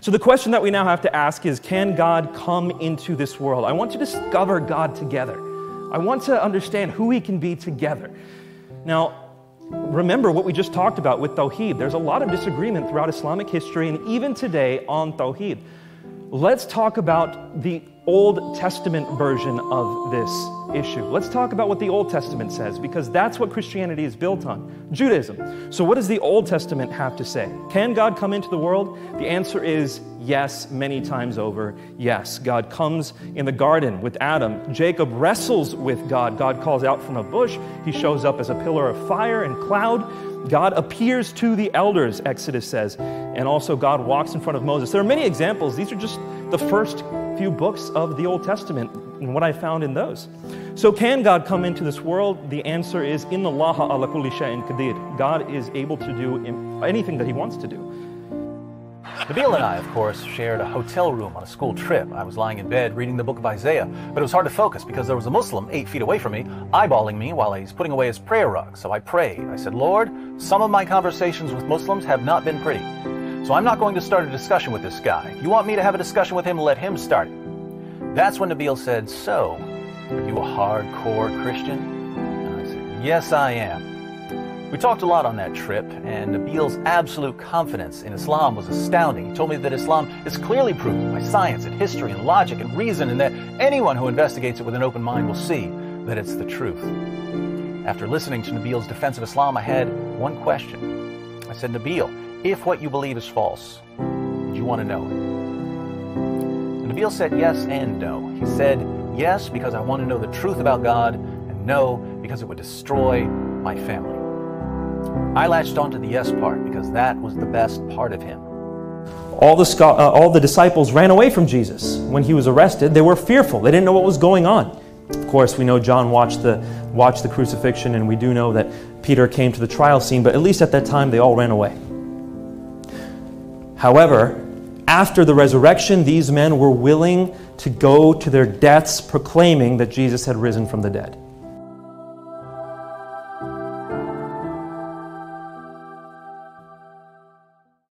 So the question that we now have to ask is, can God come into this world? I want to discover God together. I want to understand who He can be together. Now, remember what we just talked about with Tawheed. There's a lot of disagreement throughout Islamic history and even today on Tawheed. Let's talk about the Old Testament version of this issue. Let's talk about what the Old Testament says, because that's what Christianity is built on, Judaism. So what does the Old Testament have to say? Can God come into the world? The answer is yes, many times over, yes. God comes in the garden with Adam. Jacob wrestles with God. God calls out from a bush. He shows up as a pillar of fire and cloud. God appears to the elders, Exodus says, and also God walks in front of Moses. There are many examples. These are just the first few books of the Old Testament and what I found in those. So can God come into this world? The answer is, Inna Allaha ala kulli shay'in qadir. God is able to do anything that He wants to do. Nabil and I, of course, shared a hotel room on a school trip. I was lying in bed reading the book of Isaiah, but it was hard to focus because there was a Muslim 8 feet away from me, eyeballing me while he's putting away his prayer rug. So I prayed. I said, Lord, some of my conversations with Muslims have not been pretty. So I'm not going to start a discussion with this guy. If you want me to have a discussion with him, let him start it. That's when Nabil said, so, are you a hardcore Christian? And I said, yes, I am. We talked a lot on that trip, and Nabil's absolute confidence in Islam was astounding. He told me that Islam is clearly proven by science and history and logic and reason, and that anyone who investigates it with an open mind will see that it's the truth. After listening to Nabil's defense of Islam, I had one question. I said, Nabil, if what you believe is false, do you want to know? And Nabil said yes and no. He said yes because I want to know the truth about God, and no because it would destroy my family. I latched onto the yes part because that was the best part of him. All the disciples ran away from Jesus. When He was arrested, they were fearful. They didn't know what was going on. Of course, we know John watched the crucifixion, and we do know that Peter came to the trial scene, but at least at that time they all ran away. However, after the resurrection, these men were willing to go to their deaths proclaiming that Jesus had risen from the dead.